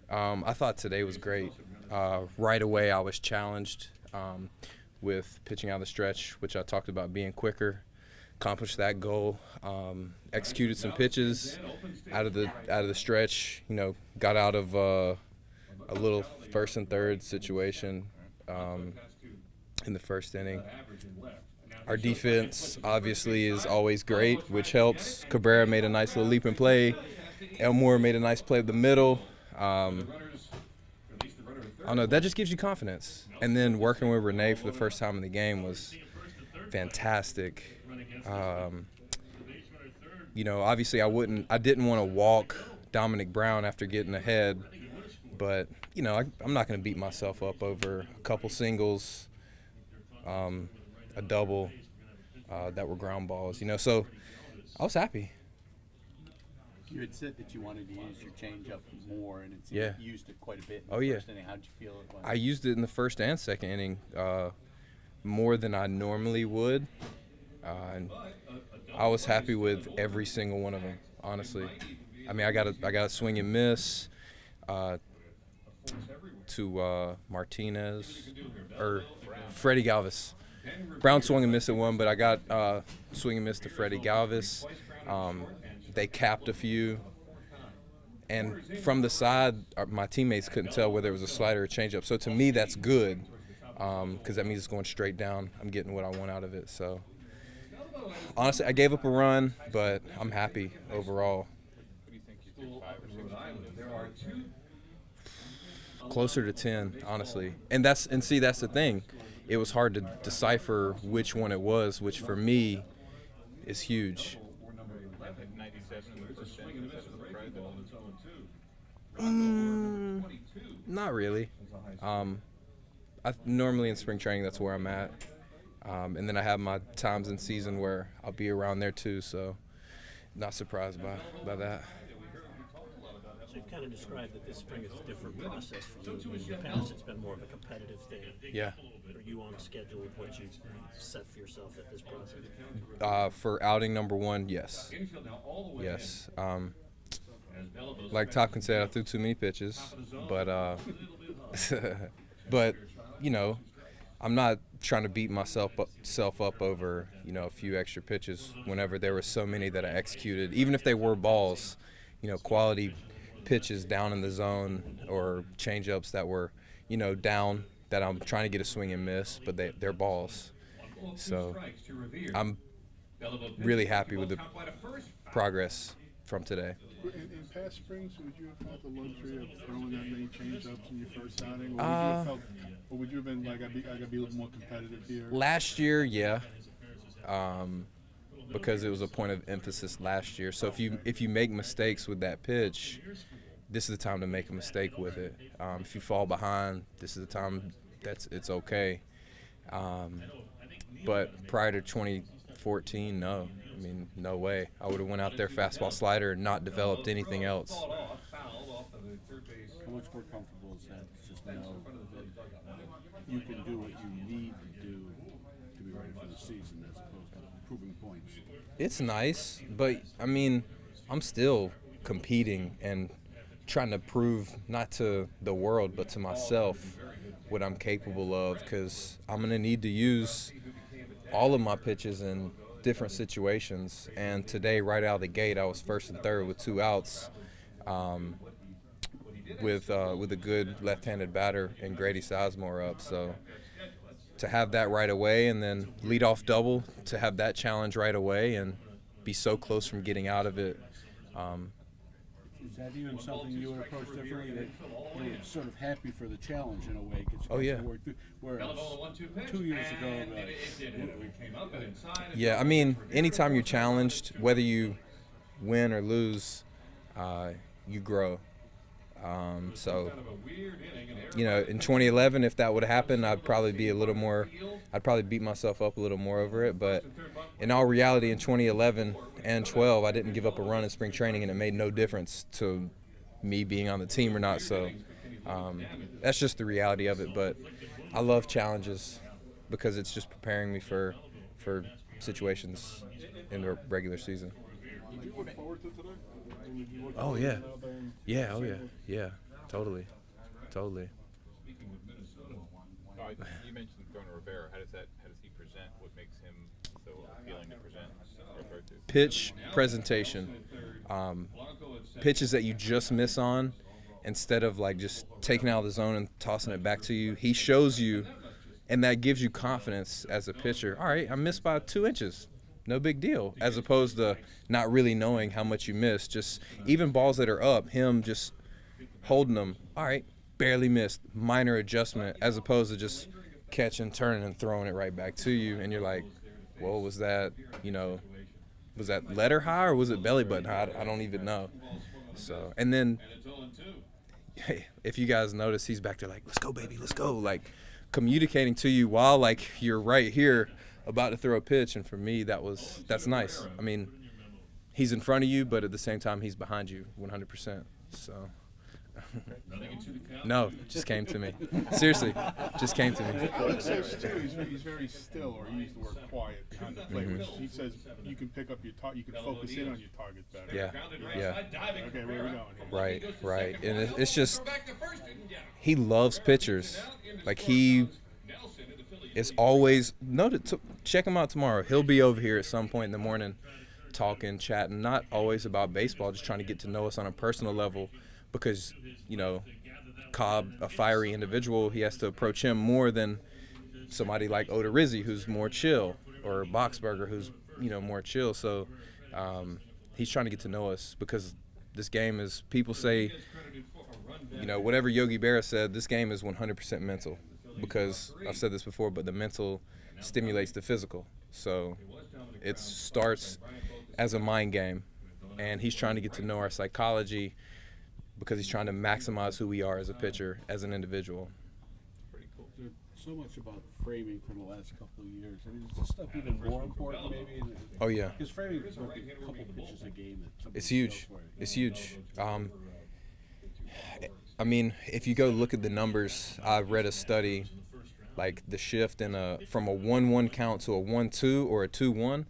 I thought today was great. Right away, I was challenged with pitching out of the stretch, which I talked about being quicker. Accomplished that goal. Executed some pitches out of the stretch. You know, got out of a little first and third situation in the first inning. Our defense obviously is always great, which helps. Cabrera made a nice little leap and play. Elmore made a nice play up the middle. I don't know, that just gives you confidence. And then working with Renee for the first time in the game was fantastic. You know, obviously I didn't want to walk Dominic Brown after getting ahead, but you know, I'm not going to beat myself up over a couple singles, a double that were ground balls. You know, so I was happy. You had said that you wanted to use your changeup more, and it's you used it quite a bit in the first inning. How did you feel it went? I used it in the first and second inning more than I normally would, and I was happy with every single one of them. Honestly, I mean, I got a swing and miss to Martinez or Freddie Galvis. Brown swung and missed at one, but I got swing and miss to Freddie Galvis. They capped a few, and from the side, my teammates couldn't tell whether it was a slider or changeup. So to me, that's good, because that means it's going straight down. I'm getting what I want out of it. So honestly, I gave up a run, but I'm happy overall. Closer to 10, honestly. And see, that's the thing. It was hard to decipher which one it was, which for me is huge. Not really. Normally in spring training, that's where I'm at. And then I have my times in season where I'll be around there too, so not surprised by that. So you've kind of described that this spring is a different process for you. In the past, it's been more of a competitive thing. Yeah. Are you on schedule with what you set for yourself at this process? For outing number one, yes. Yes. Like Topkin said, I threw too many pitches, but but you know, I'm not trying to beat myself up over, you know, a few extra pitches whenever there were so many that I executed, even if they were balls, you know, quality pitches down in the zone or changeups that were, you know, down that I'm trying to get a swing and miss, but they're balls. So I'm really happy with the progress from today. In past springs, would you have had the luxury of throwing that many changeups in your first outing, or would you have been like, I gotta be a little more competitive here? Last year, yeah, because it was a point of emphasis last year. So if you make mistakes with that pitch, this is the time to make a mistake with it. If you fall behind, this is the time it's okay. But prior to 2014, no. I mean, no way. I would have went out there fastball slider and not developed anything else. How much more comfortable is that? Just know that you can do what you need to do to be ready for the season as opposed to proving points. It's nice, but, I mean, I'm still competing and trying to prove not to the world but to myself what I'm capable of, because I'm going to need to use all of my pitches in different situations. And today, right out of the gate, I was first and third with 2 outs with a good left-handed batter and Grady Sizemore up. So to have that right away and then lead off double, to have that challenge right away and be so close from getting out of it. Is that even something you would approach differently? That you're sort of happy for the challenge in a way? Oh, yeah. Whereas 2 years ago, yeah, I mean, anytime you're challenged, whether you win or lose, you grow. So, you know, in 2011, if that would happen, I'd probably beat myself up a little more over it. But in all reality, in 2011 and 12, I didn't give up a run in spring training, and it made no difference to me being on the team or not. So that's just the reality of it. But I love challenges because it's just preparing me for situations in the regular season. Did you look forward to today? mean, would you look Oh at yeah, him out there and yeah, oh say yeah, that? yeah, totally, totally. You mentioned throwing Rivera. How does he present? What makes him so appealing to present or throw to? Pitch presentation, pitches that you just miss on, instead of like just taking out of the zone and tossing it back to you. He shows you, and that gives you confidence as a pitcher. All right, I missed by 2 inches. No big deal. As opposed to not really knowing how much you missed. Just even balls that are up, him just holding them. All right, barely missed. Minor adjustment, as opposed to just catching, turning, and throwing it right back to you. And you're like, well, was that, was that letter high or was it belly button high? I don't even know. So, and then, hey, if you guys notice, he's back there like, let's go, baby, let's go. Like, communicating to you while, like, you're right here about to throw a pitch. And for me, that's nice. I mean, he's in front of you, but at the same time, he's behind you 100%. So, no, it just came to me. Seriously, just came to me. He says too, he's very still, or he used the word quiet behind the plate, which he says you can pick up your you can focus in on your targets better. Yeah, yeah. Okay, where are we going here? Right, right. And it's just, he loves pitchers. Like, he is always, check him out tomorrow. He'll be over here at some point in the morning talking, chatting, not always about baseball, just trying to get to know us on a personal level, because, Cobb, a fiery individual, he has to approach him more than somebody like Odorizzi, who's more chill, or Boxberger, who's, more chill. So he's trying to get to know us, because this game is, people say, whatever Yogi Berra said, this game is 100% mental, because I've said this before, but the mental stimulates the physical. So it starts as a mind game, and he's trying to get to know our psychology, because he's trying to maximize who we are as a pitcher, as an individual. There's so much about framing for the last couple of years. I mean, is this stuff even more important maybe? Oh yeah. Because framing is like a couple pitches a game. It's huge. It's huge. I mean, if you go look at the numbers, I've read a study, like the shift from a 1-1 count to a 1-2 or a 2-1,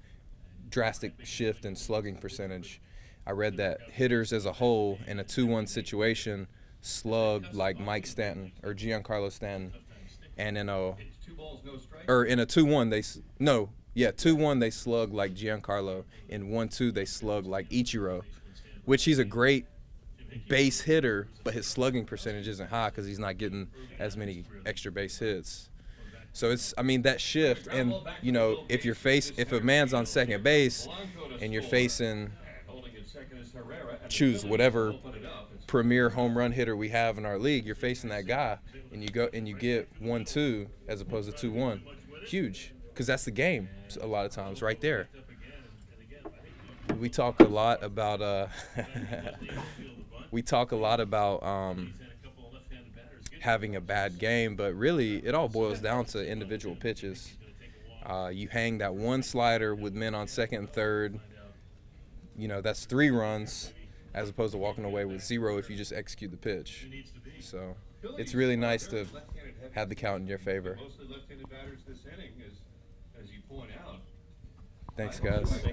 drastic shift in slugging percentage. I read that hitters as a whole in a 2-1 situation slug like Mike Stanton or Giancarlo Stanton, and in a 2-1 2-1 they slug like Giancarlo. In 1-2 they slug like Ichiro, which he's a great base hitter, but his slugging percentage isn't high because he's not getting as many extra base hits. So it's, I mean, that shift, and if a man's on second base and you're facing, choose whatever premier home run hitter we have in our league, you're facing that guy, and you get 1-2 as opposed to 2-1, huge, because that's the game a lot of times right there. We talk a lot about having a bad game, but really it all boils down to individual pitches. You hang that one slider with men on second and third, that's 3 runs, as opposed to walking away with 0 if you just execute the pitch. So it's really nice to have the count in your favor. Thanks, guys.